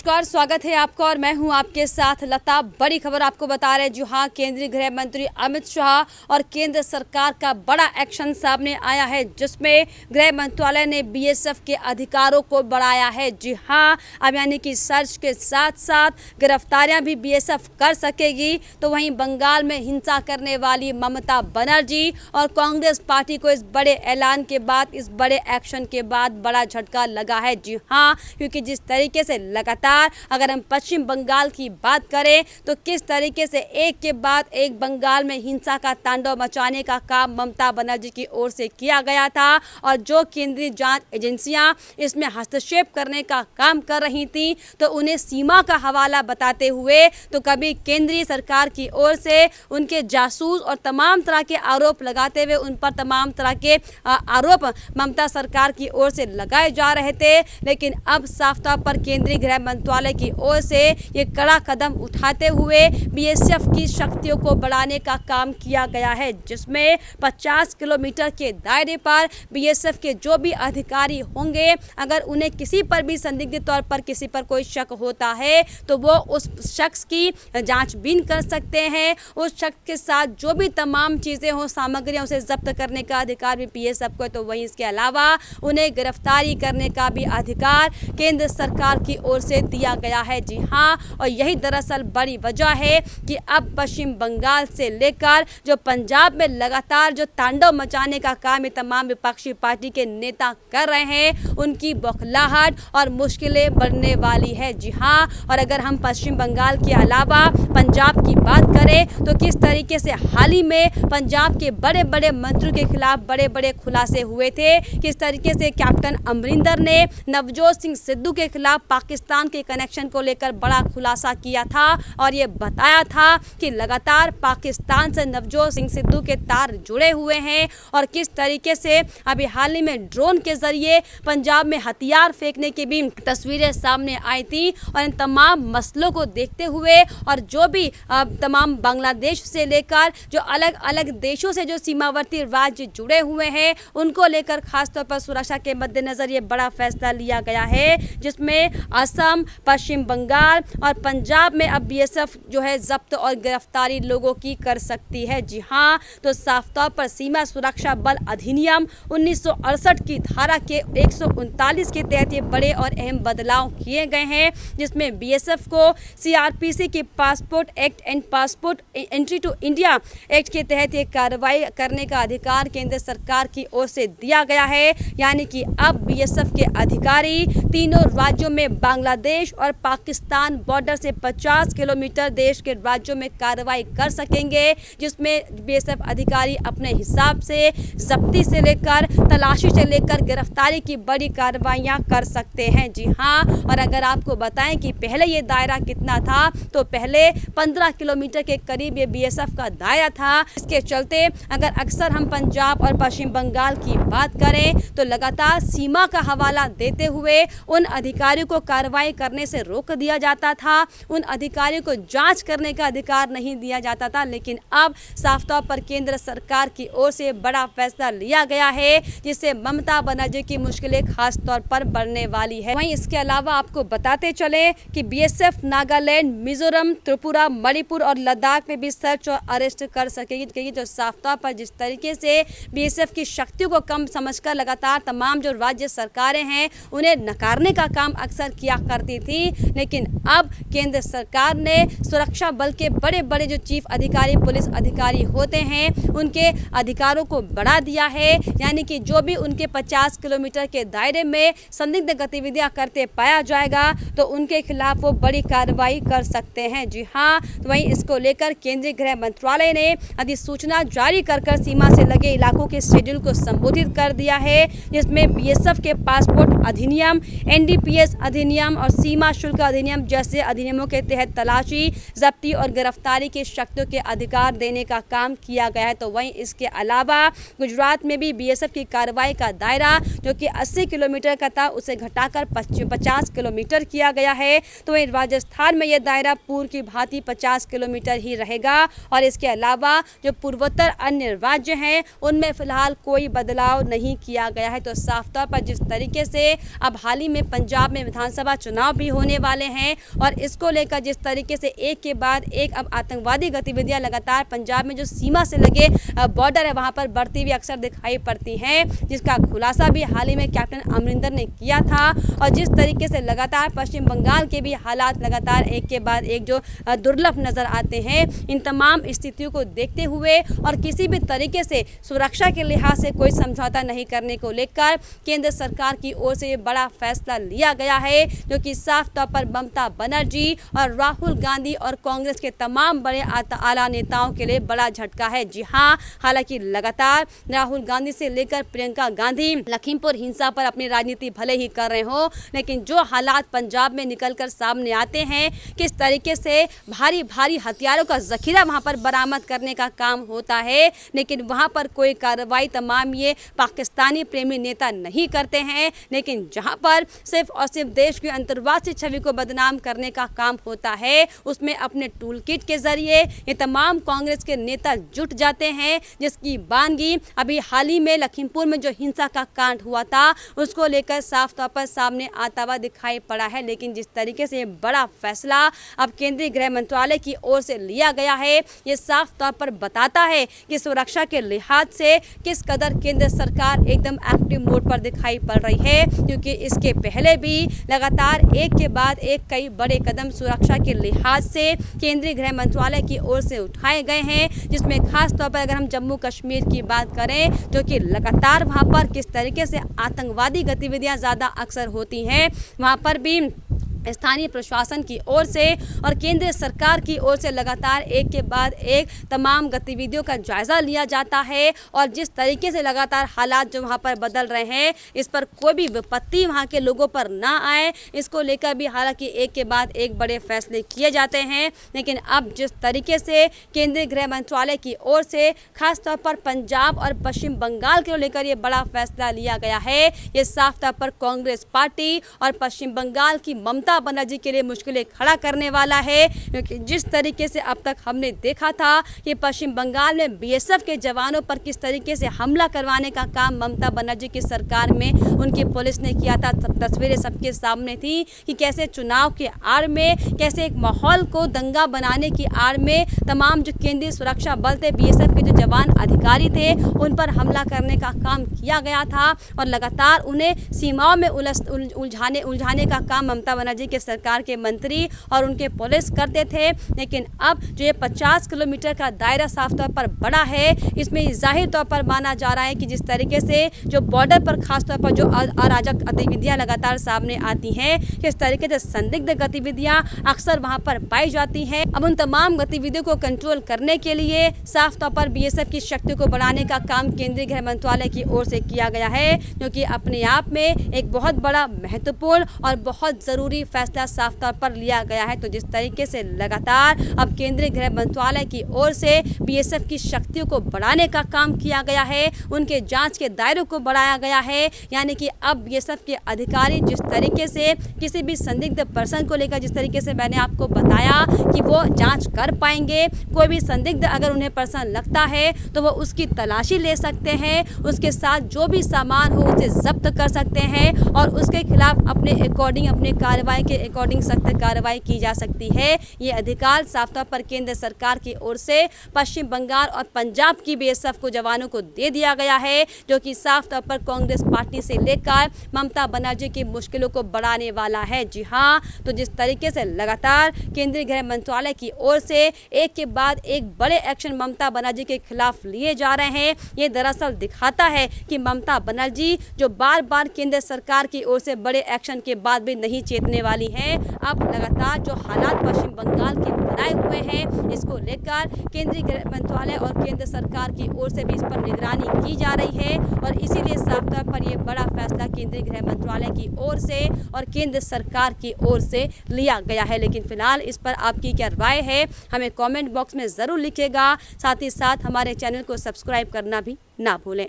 नमस्कार, स्वागत है आपका और मैं हूं आपके साथ लता। बड़ी खबर आपको बता रहे हैं। जी हां, केंद्रीय गृह मंत्री अमित शाह और केंद्र सरकार का बड़ा एक्शन सामने आया है, जिसमें गृह मंत्रालय ने बीएसएफ के अधिकारों को बढ़ाया है। जी हां, अब यानी कि सर्च के साथ साथ गिरफ्तारियां भी बीएसएफ कर सकेगी। तो वहीं बंगाल में हिंसा करने वाली ममता बनर्जी और कांग्रेस पार्टी को इस बड़े ऐलान के बाद, इस बड़े एक्शन के बाद बड़ा झटका लगा है। जी हाँ, क्योंकि जिस तरीके से लगातार अगर हम पश्चिम बंगाल की बात करें तो किस तरीके से एक के बाद एक बंगाल में हिंसा का तांडव मचाने का काम ममता बनर्जी की ओर से किया गया था, और जो केंद्रीय जांच एजेंसियां इसमें हस्तक्षेप करने का काम कर रही थी, तो उन्हें सीमा का हवाला बताते हुए तो कभी केंद्रीय सरकार की ओर से उनके जासूस और तमाम तरह के आरोप लगाते हुए उन पर तमाम तरह के आरोप ममता सरकार की ओर से लगाए जा रहे थे। लेकिन अब साफ तौर पर केंद्रीय गृह मंत्रालय की ओर से ये कड़ा कदम उठाते हुए बीएसएफ की शक्तियों को बढ़ाने का काम किया गया है, जिसमें 50 किलोमीटर के दायरे पर बीएसएफ के जो भी अधिकारी होंगे, अगर उन्हें किसी पर भी संदिग्ध तौर पर किसी पर कोई शक होता है तो वो उस शख्स की जांचबीन कर सकते हैं। उस शख्स के साथ जो भी तमाम चीज़ें हों, सामग्रियां, उसे जब्त करने का अधिकार भी बीएसएफ को है। तो वहीं इसके अलावा उन्हें गिरफ्तारी करने का भी अधिकार केंद्र सरकार की ओर से दिया गया है। जी हाँ, और यही दरअसल बड़ी वजह है कि अब पश्चिम बंगाल से लेकर जो पंजाब में लगातार जो तांडव मचाने का काम ये तमाम विपक्षी पार्टी के नेता कर रहे हैं, उनकी बौखलाहट और मुश्किलें बढ़ने वाली है। जी हाँ, और अगर हम पश्चिम बंगाल के अलावा पंजाब की बात करें तो किस तरीके से हाल ही में पंजाब के बड़े बड़े मंत्रियों के खिलाफ बड़े बड़े खुलासे हुए थे, किस तरीके से कैप्टन अमरिंदर ने नवजोत सिंह सिद्धू के खिलाफ पाकिस्तान के कनेक्शन को लेकर बड़ा खुलासा किया था और ये बताया था कि लगातार पाकिस्तान से नवजोत सिंह सिद्धू के तार जुड़े हुए हैं, और किस तरीके से अभी हाल ही में ड्रोन के जरिए पंजाब में हथियार फेंकने की भी तस्वीरें सामने आई थी। और इन तमाम मसलों को देखते हुए और जो भी तमाम बांग्लादेश से लेकर जो अलग अलग देशों से जो सीमावर्ती राज्य जुड़े हुए हैं, उनको लेकर खासतौर पर सुरक्षा के मद्देनजर ये बड़ा फैसला लिया गया है, जिसमें असम, पश्चिम बंगाल और पंजाब में अब बीएसएफ जो है जब्त और गिरफ्तारी लोगों की कर सकती है। जी हाँ, तो साफ तौर पर सीमा सुरक्षा बल अधिनियम 1968 की धारा के 139 के तहत ये बड़े और अहम बदलाव किए गए हैं, जिसमें बीएसएफ को सीआरपीसी की passport act and passport entry to India act के तहत ये कार्रवाई करने का अधिकार केंद्र सरकार की ओर से दिया गया है। यानी कि अब बीएसएफ के अधिकारी तीनों राज्यों में बांग्लादेश और पाकिस्तान बॉर्डर से 50 किलोमीटर देश के राज्यों में कार्रवाई कर सकेंगे, जिसमें बीएसएफ अधिकारी अपने हिसाब से जब्ती से लेकर तलाशी से लेकर गिरफ्तारी की बड़ी कार्रवाइयां कर सकते हैं। जी हाँ, और अगर आपको बताएं कि पहले ये दायरा कितना था, तो पहले 15 किलोमीटर के करीब ये बीएसएफ का दायरा था। इसके चलते अगर अक्सर हम पंजाब और पश्चिम बंगाल की बात करें तो लगातार सीमा का हवाला देते हुए उन अधिकारियों को कार्रवाई करने से रोक दिया जाता था, उन अधिकारियों को जांच करने का अधिकार नहीं दिया जाता था। लेकिन अब साफ तौर पर केंद्र सरकार की ओर से बड़ा फैसला लिया गया है, जिससे ममता बनर्जी की मुश्किलें खास तौर पर बढ़ने वाली है। वहीं इसके अलावा आपको बताते चले कि बीएसएफ नागालैंड, मिजोरम, त्रिपुरा, मणिपुर और लद्दाख में भी सर्च और अरेस्ट कर सकेगी। तो साफ तौर पर जिस तरीके से बीएसएफ की शक्तियों को कम समझकर लगातार तमाम जो राज्य सरकारें हैं उन्हें नकारने का काम अक्सर किया करती थी, लेकिन अब केंद्र सरकार ने सुरक्षा बल के बड़े बड़े जो चीफ अधिकारी, पुलिस अधिकारी होते हैं, उनके अधिकारों को बढ़ा दिया है। यानी कि जो भी उनके 50 किलोमीटर के दायरे में संदिग्ध गतिविधियां करते पाया जाएगा तो उनके खिलाफ वो बड़ी कार्रवाई कर सकते हैं। जी हाँ, तो वहीं इसको लेकर केंद्रीय गृह मंत्रालय ने अधिसूचना जारी कर सीमा से लगे इलाकों के शेड्यूल को संबोधित कर दिया है, जिसमें बीएसएफ के पासपोर्ट अधिनियम, एनडीपीएस अधिनियम और सीमा शुल्क अधिनियम जैसे अधिनियमों के तहत तलाशी, जब्ती और गिरफ्तारी की शक्तियों के अधिकार देने का काम किया गया है। तो वहीं इसके अलावा गुजरात में भी बीएसएफ की कार्रवाई का दायरा जो कि 80 किलोमीटर का था, उसे घटाकर 50 किलोमीटर किया गया है। तो वहीं राजस्थान में यह दायरा पूर्व की भांति 50 किलोमीटर ही रहेगा, और इसके अलावा जो पूर्वोत्तर अन्य राज्य हैं उनमें फिलहाल कोई बदलाव नहीं किया गया है। तो साफ तौर पर जिस तरीके से अब हाल ही में पंजाब में विधानसभा चुनाव भी होने वाले हैं। और इसको लेकर जिस तरीके से एक के बाद एक अब आतंकवादी गतिविधियां लगातार पंजाब में जो सीमा से लगे बॉर्डर है वहां पर बढ़ती हुई अक्सर दिखाई पड़ती हैं, जिसका खुलासा भी हाल ही में कैप्टन अमरिंदर ने किया था। और जिस तरीके से लगातार पश्चिम बंगाल के भी हालात लगातार एक के बाद एक जो दुर्लभ नजर आते हैं, इन तमाम स्थितियों को देखते हुए और किसी भी तरीके से सुरक्षा के लिहाज से कोई समझौता नहीं करने को लेकर केंद्र सरकार की ओर से ये बड़ा फैसला लिया गया है, जो कि साफ तौर पर ममता बनर्जी और राहुल गांधी और कांग्रेस के तमाम बड़े आला नेताओं के लिए बड़ा झटका है। जी हाँ, हालांकि लगातार राहुल गांधी से लेकर प्रियंका गांधी लखीमपुर हिंसा पर अपनी राजनीति भले ही कर रहे हो, लेकिन जो हालात पंजाब में निकलकर सामने आते हैं, किस तरीके से भारी भारी हथियारों का जखीरा वहां पर बरामद करने का काम होता है, लेकिन वहां पर कोई कार्रवाई तमाम ये पाकिस्तानी प्रेमी नेता नहीं करते हैं। लेकिन जहां पर सिर्फ और सिर्फ देश की अंतर्राष्ट्रीय छवि को बदनाम करने का काम होता है, उसमें अपने टूल किट के जरिए ये तमाम कांग्रेस के नेता जुट जाते हैं, जिसकी बानगी अभी हाल ही में लखीमपुर में जो हिंसा का कांड हुआ था उसको लेकर साफ तौर पर सामने आता हुआ दिखाई पड़ा है। लेकिन जिस तरीके से बड़ा फैसला अब केंद्रीय गृह मंत्रालय की ओर से लिया गया है, ये साफ तौर पर बताता है कि सुरक्षा के लिहाज से किस कदर केंद्र सरकार एकदम एक्टिव मोड पर दिखाई पड़ रही है, क्योंकि इसके पहले भी लगातार एक के बाद एक कई बड़े कदम सुरक्षा के लिहाज से केंद्रीय गृह मंत्रालय की ओर से उठाए गए हैं, जिसमें खास तौर पर अगर हम जम्मू कश्मीर की बात करें, जो कि लगातार वहां पर किस तरीके से आतंकवादी गतिविधियां ज़्यादा अक्सर होती हैं, वहां पर भी स्थानीय प्रशासन की ओर से और केंद्र सरकार की ओर से लगातार एक के बाद एक तमाम गतिविधियों का जायजा लिया जाता है। और जिस तरीके से लगातार हालात जो वहां पर बदल रहे हैं, इस पर कोई भी विपत्ति वहां के लोगों पर ना आए, इसको लेकर भी हालांकि एक के बाद एक बड़े फैसले किए जाते हैं। लेकिन अब जिस तरीके से केंद्रीय गृह मंत्रालय की ओर से खास तौर पर पंजाब और पश्चिम बंगाल को लेकर ये बड़ा फैसला लिया गया है, ये साफ तौर पर कांग्रेस पार्टी और पश्चिम बंगाल की ममता बनर्जी के लिए मुश्किलें खड़ा करने वाला है, क्योंकि जिस तरीके से अब तक हमने देखा था कि पश्चिम बंगाल में बीएसएफ के जवानों पर किस तरीके से हमला करवाने का काम ममता बनर्जी की सरकार में उनकी पुलिस ने किया था। तस्वीरें सबके सामने थी कि कैसे चुनाव के आड़ में, कैसे एक माहौल को दंगा बनाने की आड़ में तमाम जो केंद्रीय सुरक्षा बल थे, बीएसएफ के जो जवान अधिकारी थे, उन पर हमला करने का काम किया गया था और लगातार उन्हें सीमाओं में उलझाने का काम ममता बनर्जी के सरकार के मंत्री और उनके पुलिस करते थे। लेकिन अब जो ये 50 किलोमीटर का दायरा साफ तौर पर बड़ा है, इसमें जाहिर तौर पर माना जा रहा है कि जिस तरीके से जो बॉर्डर पर खास तौर पर जो अराजक गतिविधियां लगातार सामने आती हैं, किस तरीके से संदिग्ध गतिविधियां अक्सर वहां पर पाई जाती हैं, अब उन तमाम गतिविधियों को कंट्रोल करने के लिए साफ तौर पर बीएसएफ की शक्ति को बढ़ाने का काम केंद्रीय गृह मंत्रालय की ओर से किया गया है, जो कि अपने आप में एक बहुत बड़ा महत्वपूर्ण और बहुत जरूरी फैसला साफ तौर पर लिया गया है। तो जिस तरीके से लगातार अब केंद्रीय गृह मंत्रालय की ओर से बीएसएफ की शक्तियों को बढ़ाने का काम किया गया है, उनके जांच के दायरे को बढ़ाया गया है, यानी कि अब बीएसएफ के अधिकारी जिस तरीके से किसी भी संदिग्ध पर्सन को लेकर, जिस तरीके से मैंने आपको बताया कि वो जांच कर पाएंगे, कोई भी संदिग्ध अगर उन्हें पर्सन लगता है तो वो उसकी तलाशी ले सकते हैं, उसके साथ जो भी सामान हो उसे जब्त कर सकते हैं और उसके खिलाफ अपने अकॉर्डिंग, अपने कार्रवाई के अकॉर्डिंग सख्त कार्रवाई की जा सकती है। ये अधिकार साफ तौर पर केंद्र सरकार की ओर से पश्चिम बंगाल और पंजाब की बीएसएफ को जवानों को दे दिया गया है, जो कि साफ तौर पर कांग्रेस पार्टी से लेकर ममता बनर्जी की मुश्किलों को बढ़ाने वाला है। जी हाँ, तो जिस तरीके से लगातार केंद्रीय गृह मंत्रालय की ओर से एक के बाद एक बड़े एक्शन ममता बनर्जी के खिलाफ लिए जा रहे हैं, ये दरअसल दिखाता है कि ममता बनर्जी जो बार बार केंद्र सरकार की ओर से बड़े एक्शन के बाद भी नहीं चेतने वाली है, अब लगातार जो हालात पश्चिम बंगाल के बनाए हुए हैं, इसको लेकर केंद्रीय गृह मंत्रालय और केंद्र सरकार की ओर से भी इस पर निगरानी की जा रही है और इसीलिए साफ तौर पर यह बड़ा फैसला केंद्रीय गृह मंत्रालय की ओर से और केंद्र सरकार की ओर से लिया गया है। लेकिन फिलहाल इस पर आपकी क्या राय है, हमें कमेंट बॉक्स में ज़रूर लिखिएगा। साथ ही साथ हमारे चैनल को सब्सक्राइब करना भी ना भूलें।